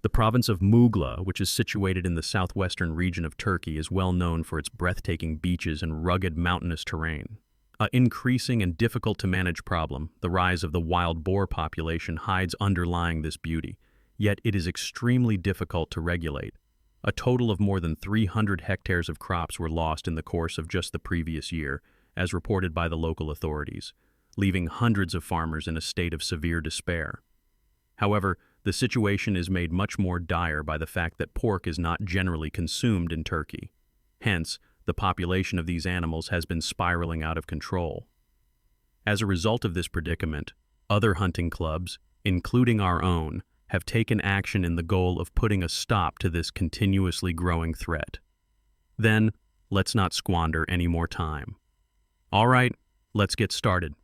The province of Muğla, which is situated in the southwestern region of Turkey, is well known for its breathtaking beaches and rugged mountainous terrain. An increasing and difficult to manage problem, the rise of the wild boar population hides underlying this beauty, yet it is extremely difficult to regulate. A total of more than 300 hectares of crops were lost in the course of just the previous year, as reported by the local authorities, leaving hundreds of farmers in a state of severe despair. However, the situation is made much more dire by the fact that pork is not generally consumed in Turkey. Hence, the population of these animals has been spiraling out of control. As a result of this predicament, other hunting clubs, including our own, have taken action in the goal of putting a stop to this continuously growing threat. Then, let's not squander any more time. All right, let's get started.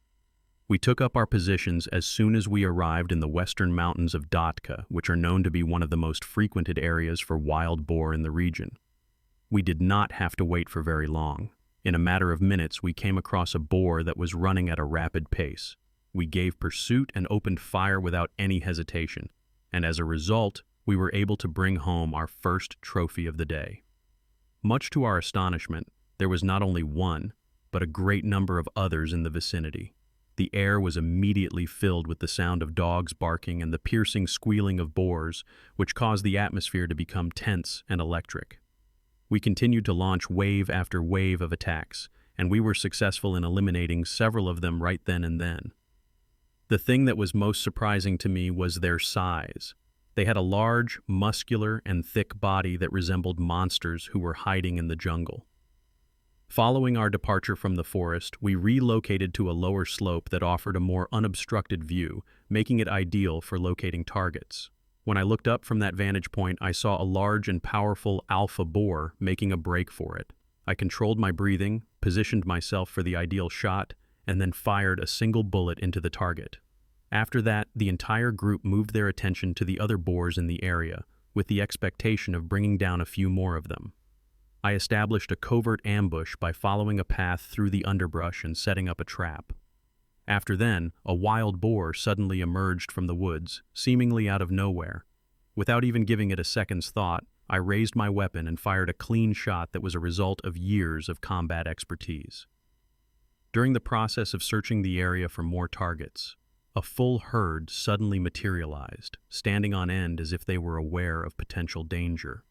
We took up our positions as soon as we arrived in the western mountains of Datka, which are known to be one of the most frequented areas for wild boar in the region. We did not have to wait for very long. In a matter of minutes, we came across a boar that was running at a rapid pace. We gave pursuit and opened fire without any hesitation, and as a result, we were able to bring home our first trophy of the day. Much to our astonishment, there was not only one, but a great number of others in the vicinity. The air was immediately filled with the sound of dogs barking and the piercing squealing of boars, which caused the atmosphere to become tense and electric. We continued to launch wave after wave of attacks, and we were successful in eliminating several of them right then and then. The thing that was most surprising to me was their size. They had a large, muscular, and thick body that resembled monsters who were hiding in the jungle. Following our departure from the forest, we relocated to a lower slope that offered a more unobstructed view, making it ideal for locating targets. When I looked up from that vantage point, I saw a large and powerful alpha boar making a break for it. I controlled my breathing, positioned myself for the ideal shot, and then fired a single bullet into the target. After that, the entire group moved their attention to the other boars in the area, with the expectation of bringing down a few more of them. I established a covert ambush by following a path through the underbrush and setting up a trap. After then, a wild boar suddenly emerged from the woods, seemingly out of nowhere. Without even giving it a second's thought, I raised my weapon and fired a clean shot that was a result of years of combat expertise. During the process of searching the area for more targets, a full herd suddenly materialized, standing on end as if they were aware of potential danger.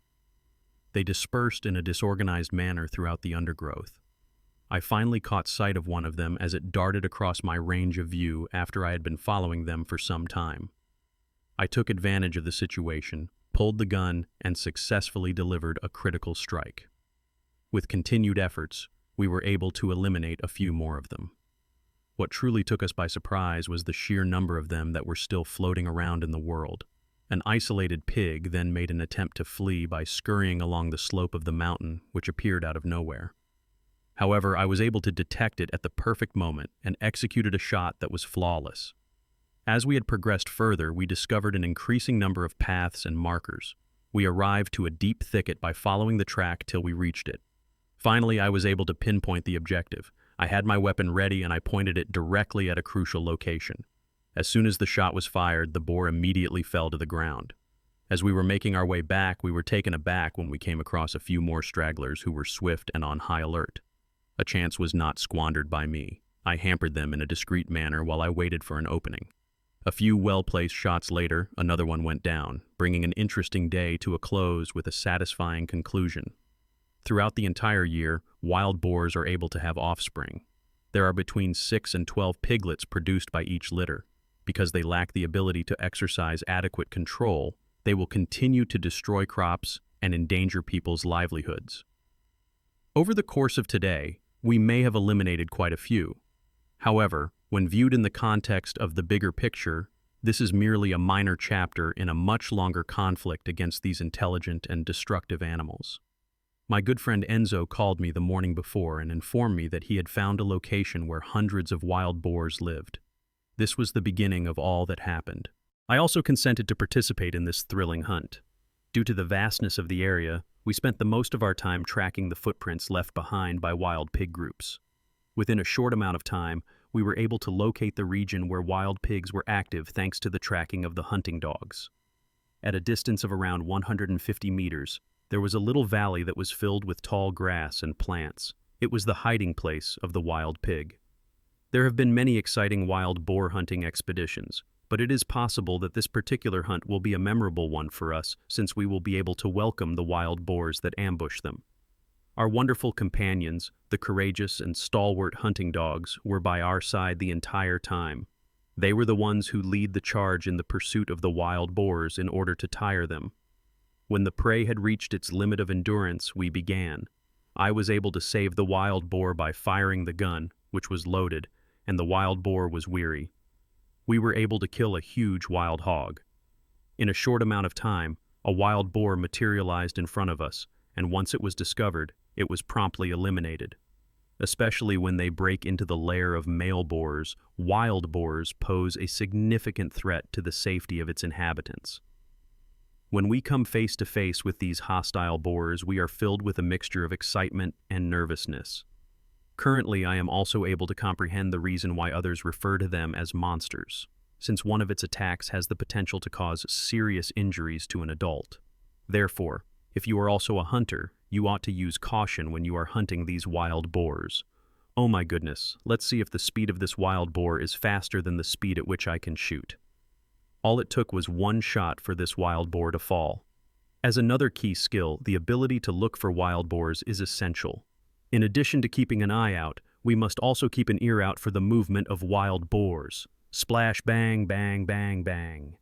They dispersed in a disorganized manner throughout the undergrowth. I finally caught sight of one of them as it darted across my range of view after I had been following them for some time. I took advantage of the situation, pulled the gun, and successfully delivered a critical strike. With continued efforts, we were able to eliminate a few more of them. What truly took us by surprise was the sheer number of them that were still floating around in the world. An isolated pig then made an attempt to flee by scurrying along the slope of the mountain, which appeared out of nowhere. However, I was able to detect it at the perfect moment and executed a shot that was flawless. As we had progressed further, we discovered an increasing number of paths and markers. We arrived to a deep thicket by following the track till we reached it. Finally, I was able to pinpoint the objective. I had my weapon ready and I pointed it directly at a crucial location. As soon as the shot was fired, the boar immediately fell to the ground. As we were making our way back, we were taken aback when we came across a few more stragglers who were swift and on high alert. A chance was not squandered by me. I hampered them in a discreet manner while I waited for an opening. A few well-placed shots later, another one went down, bringing an interesting day to a close with a satisfying conclusion. Throughout the entire year, wild boars are able to have offspring. There are between 6 and 12 piglets produced by each litter. Because they lack the ability to exercise adequate control, they will continue to destroy crops and endanger people's livelihoods. Over the course of today, we may have eliminated quite a few. However, when viewed in the context of the bigger picture, this is merely a minor chapter in a much longer conflict against these intelligent and destructive animals. My good friend Enzo called me the morning before and informed me that he had found a location where hundreds of wild boars lived. This was the beginning of all that happened. I also consented to participate in this thrilling hunt. Due to the vastness of the area, we spent the most of our time tracking the footprints left behind by wild pig groups. Within a short amount of time, we were able to locate the region where wild pigs were active thanks to the tracking of the hunting dogs. At a distance of around 150 meters, there was a little valley that was filled with tall grass and plants. It was the hiding place of the wild pig. There have been many exciting wild boar hunting expeditions, but it is possible that this particular hunt will be a memorable one for us since we will be able to welcome the wild boars that ambush them. Our wonderful companions, the courageous and stalwart hunting dogs, were by our side the entire time. They were the ones who lead the charge in the pursuit of the wild boars in order to tire them. When the prey had reached its limit of endurance, we began. I was able to save the wild boar by firing the gun, which was loaded, and the wild boar was weary. We were able to kill a huge wild hog. In a short amount of time, a wild boar materialized in front of us, and once it was discovered, it was promptly eliminated. Especially when they break into the lair of male boars, wild boars pose a significant threat to the safety of its inhabitants. When we come face to face with these hostile boars, we are filled with a mixture of excitement and nervousness. Currently, I am also able to comprehend the reason why others refer to them as monsters, since one of its attacks has the potential to cause serious injuries to an adult. Therefore, if you are also a hunter, you ought to use caution when you are hunting these wild boars. Oh my goodness, let's see if the speed of this wild boar is faster than the speed at which I can shoot. All it took was one shot for this wild boar to fall. As another key skill, the ability to look for wild boars is essential. In addition to keeping an eye out, we must also keep an ear out for the movement of wild boars. Splash, bang, bang, bang, bang.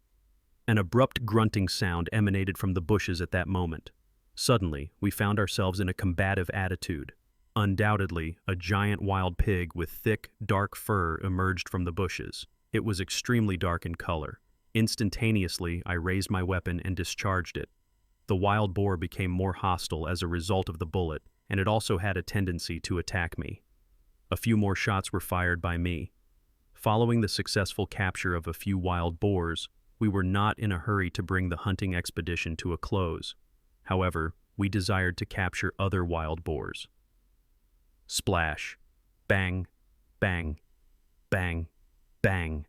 An abrupt grunting sound emanated from the bushes at that moment. Suddenly, we found ourselves in a combative attitude. Undoubtedly, a giant wild pig with thick, dark fur emerged from the bushes. It was extremely dark in color. Instantaneously, I raised my weapon and discharged it. The wild boar became more hostile as a result of the bullet, and it also had a tendency to attack me. A few more shots were fired by me. Following the successful capture of a few wild boars, we were not in a hurry to bring the hunting expedition to a close. However, we desired to capture other wild boars. Splash, bang, bang, bang, bang.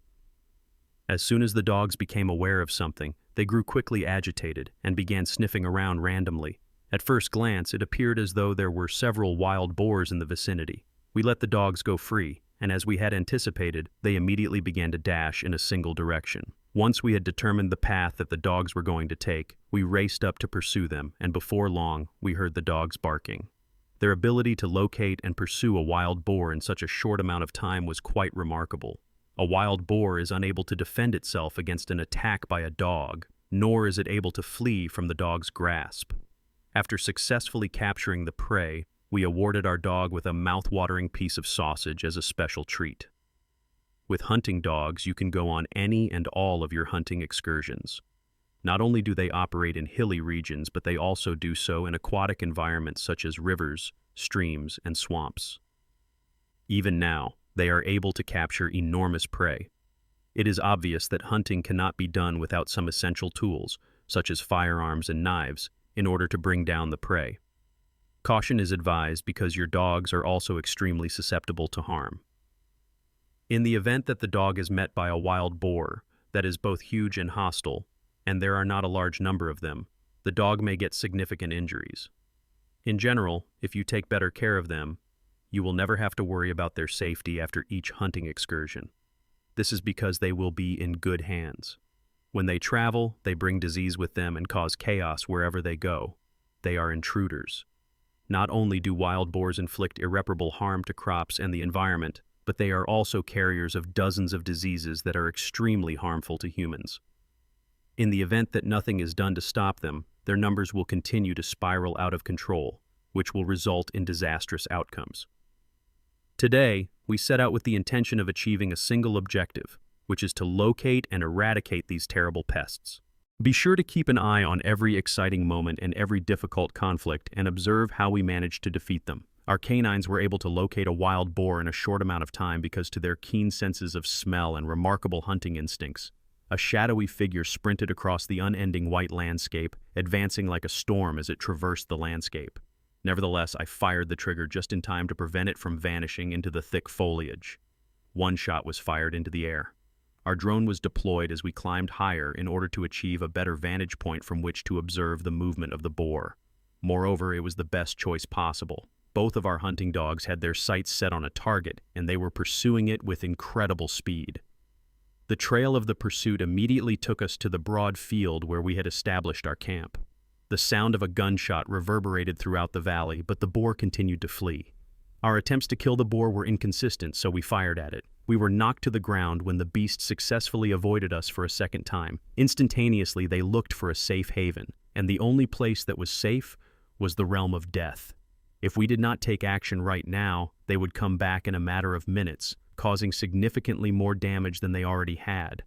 As soon as the dogs became aware of something, they grew quickly agitated and began sniffing around randomly. At first glance, it appeared as though there were several wild boars in the vicinity. We let the dogs go free, and as we had anticipated, they immediately began to dash in a single direction. Once we had determined the path that the dogs were going to take, we raced up to pursue them, and before long, we heard the dogs barking. Their ability to locate and pursue a wild boar in such a short amount of time was quite remarkable. A wild boar is unable to defend itself against an attack by a dog, nor is it able to flee from the dog's grasp. After successfully capturing the prey, we awarded our dog with a mouth-watering piece of sausage as a special treat. With hunting dogs, you can go on any and all of your hunting excursions. Not only do they operate in hilly regions, but they also do so in aquatic environments such as rivers, streams, and swamps. Even now, they are able to capture enormous prey. It is obvious that hunting cannot be done without some essential tools, such as firearms and knives, in order to bring down the prey. Caution is advised because your dogs are also extremely susceptible to harm. In the event that the dog is met by a wild boar that is both huge and hostile, and there are not a large number of them, the dog may get significant injuries. In general, if you take better care of them, you will never have to worry about their safety after each hunting excursion. This is because they will be in good hands. When they travel, they bring disease with them and cause chaos wherever they go. They are intruders. Not only do wild boars inflict irreparable harm to crops and the environment, but they are also carriers of dozens of diseases that are extremely harmful to humans. In the event that nothing is done to stop them, their numbers will continue to spiral out of control, which will result in disastrous outcomes. Today, we set out with the intention of achieving a single objective, which is to locate and eradicate these terrible pests. Be sure to keep an eye on every exciting moment and every difficult conflict and observe how we manage to defeat them. Our canines were able to locate a wild boar in a short amount of time because to their keen senses of smell and remarkable hunting instincts. A shadowy figure sprinted across the unending white landscape, advancing like a storm as it traversed the landscape. Nevertheless, I fired the trigger just in time to prevent it from vanishing into the thick foliage. One shot was fired into the air. Our drone was deployed as we climbed higher in order to achieve a better vantage point from which to observe the movement of the boar. Moreover, it was the best choice possible. Both of our hunting dogs had their sights set on a target, and they were pursuing it with incredible speed. The trail of the pursuit immediately took us to the broad field where we had established our camp. The sound of a gunshot reverberated throughout the valley, but the boar continued to flee. Our attempts to kill the boar were inconsistent, so we fired at it. We were knocked to the ground when the beast successfully avoided us for a second time. Instantaneously, they looked for a safe haven, and the only place that was safe was the realm of death. If we did not take action right now, they would come back in a matter of minutes, causing significantly more damage than they already had.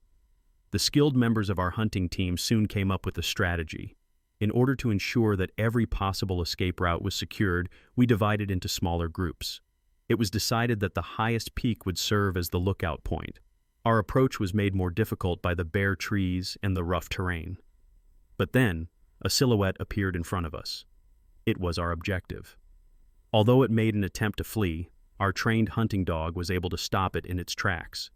The skilled members of our hunting team soon came up with a strategy. In order to ensure that every possible escape route was secured, we divided into smaller groups. It was decided that the highest peak would serve as the lookout point. Our approach was made more difficult by the bare trees and the rough terrain. But then, a silhouette appeared in front of us. It was our objective. Although it made an attempt to flee, our trained hunting dog was able to stop it in its tracks.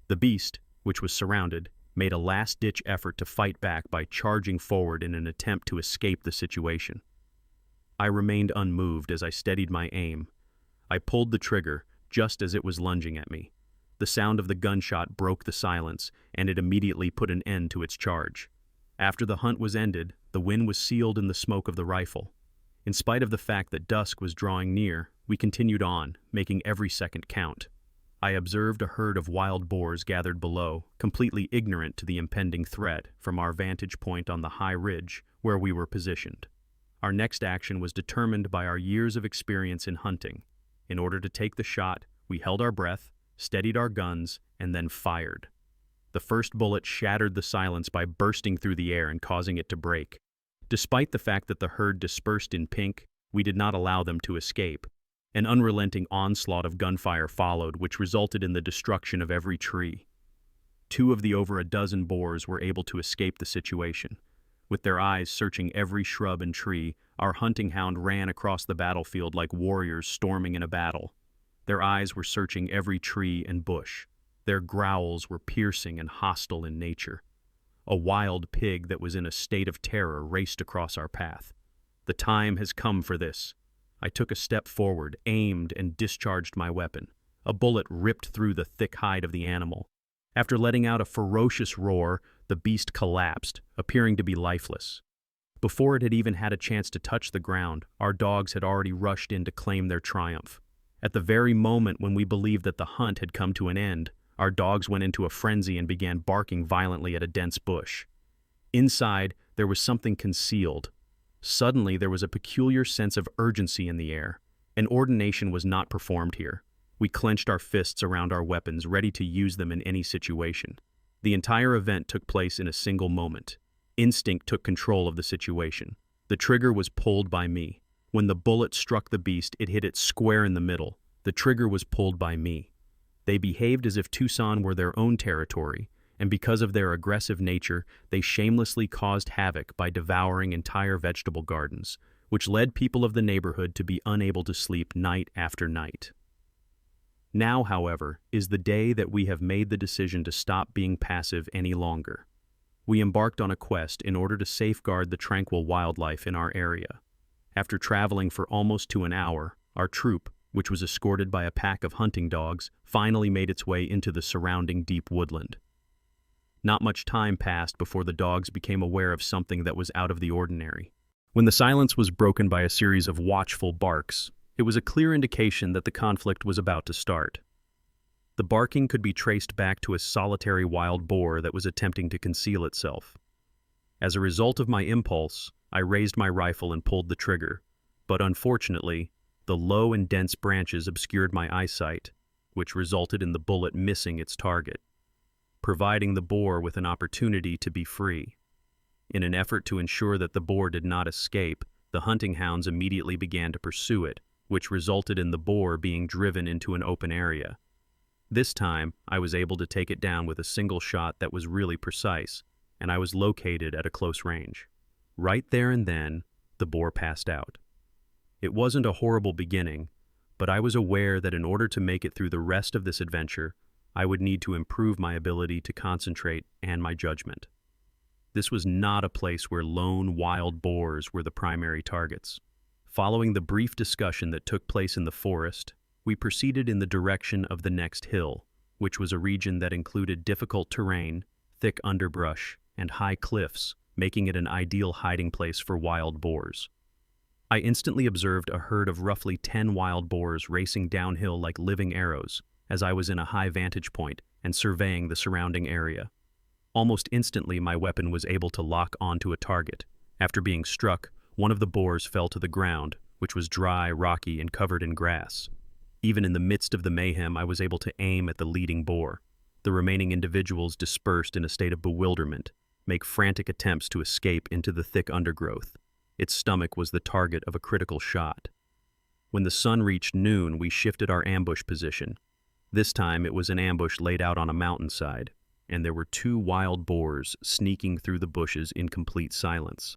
The beast, which was surrounded, made a last-ditch effort to fight back by charging forward in an attempt to escape the situation. I remained unmoved as I steadied my aim. I pulled the trigger just as it was lunging at me. The sound of the gunshot broke the silence, and it immediately put an end to its charge. After the hunt was ended, the win was sealed in the smoke of the rifle. In spite of the fact that dusk was drawing near, we continued on, making every second count. I observed a herd of wild boars gathered below, completely ignorant to the impending threat, from our vantage point on the high ridge where we were positioned. Our next action was determined by our years of experience in hunting. In order to take the shot, we held our breath, steadied our guns, and then fired. The first bullet shattered the silence by bursting through the air and causing it to break. Despite the fact that the herd dispersed in pink, we did not allow them to escape. An unrelenting onslaught of gunfire followed, which resulted in the destruction of every tree. 2 of the over a dozen boars were able to escape the situation. With their eyes searching every shrub and tree, our hunting hound ran across the battlefield like warriors storming in a battle. Their eyes were searching every tree and bush. Their growls were piercing and hostile in nature. A wild pig that was in a state of terror raced across our path. The time has come for this. I took a step forward, aimed, and discharged my weapon. A bullet ripped through the thick hide of the animal. After letting out a ferocious roar, the beast collapsed, appearing to be lifeless. Before it had even had a chance to touch the ground, our dogs had already rushed in to claim their triumph. At the very moment when we believed that the hunt had come to an end, our dogs went into a frenzy and began barking violently at a dense bush. Inside, there was something concealed. Suddenly, there was a peculiar sense of urgency in the air. An ordination was not performed here. We clenched our fists around our weapons, ready to use them in any situation. The entire event took place in a single moment. Instinct took control of the situation. The trigger was pulled by me. When the bullet struck the beast, it hit it square in the middle. The trigger was pulled by me. They behaved as if Tucson were their own territory, and because of their aggressive nature, they shamelessly caused havoc by devouring entire vegetable gardens, which led people of the neighborhood to be unable to sleep night after night. Now, however, is the day that we have made the decision to stop being passive any longer. We embarked on a quest in order to safeguard the tranquil wildlife in our area. After traveling for almost 1 hour, our troop, which was escorted by a pack of hunting dogs, finally made its way into the surrounding deep woodland. Not much time passed before the dogs became aware of something that was out of the ordinary. When the silence was broken by a series of watchful barks, it was a clear indication that the conflict was about to start. The barking could be traced back to a solitary wild boar that was attempting to conceal itself. As a result of my impulse, I raised my rifle and pulled the trigger, but unfortunately, the low and dense branches obscured my eyesight, which resulted in the bullet missing its target, providing the boar with an opportunity to be free. In an effort to ensure that the boar did not escape, the hunting hounds immediately began to pursue it, which resulted in the boar being driven into an open area. This time, I was able to take it down with a single shot that was really precise, and I was located at a close range. Right there and then, the boar passed out. It wasn't a horrible beginning, but I was aware that in order to make it through the rest of this adventure, I would need to improve my ability to concentrate and my judgment. This was not a place where lone wild boars were the primary targets. Following the brief discussion that took place in the forest, we proceeded in the direction of the next hill, which was a region that included difficult terrain, thick underbrush, and high cliffs, making it an ideal hiding place for wild boars. I instantly observed a herd of roughly 10 wild boars racing downhill like living arrows as I was in a high vantage point and surveying the surrounding area. Almost instantly, my weapon was able to lock onto a target. After being struck, one of the boars fell to the ground, which was dry, rocky, and covered in grass. Even in the midst of the mayhem, I was able to aim at the leading boar. The remaining individuals dispersed in a state of bewilderment, make frantic attempts to escape into the thick undergrowth. Its stomach was the target of a critical shot. When the sun reached noon, we shifted our ambush position. This time it was an ambush laid out on a mountainside, and there were 2 wild boars sneaking through the bushes in complete silence.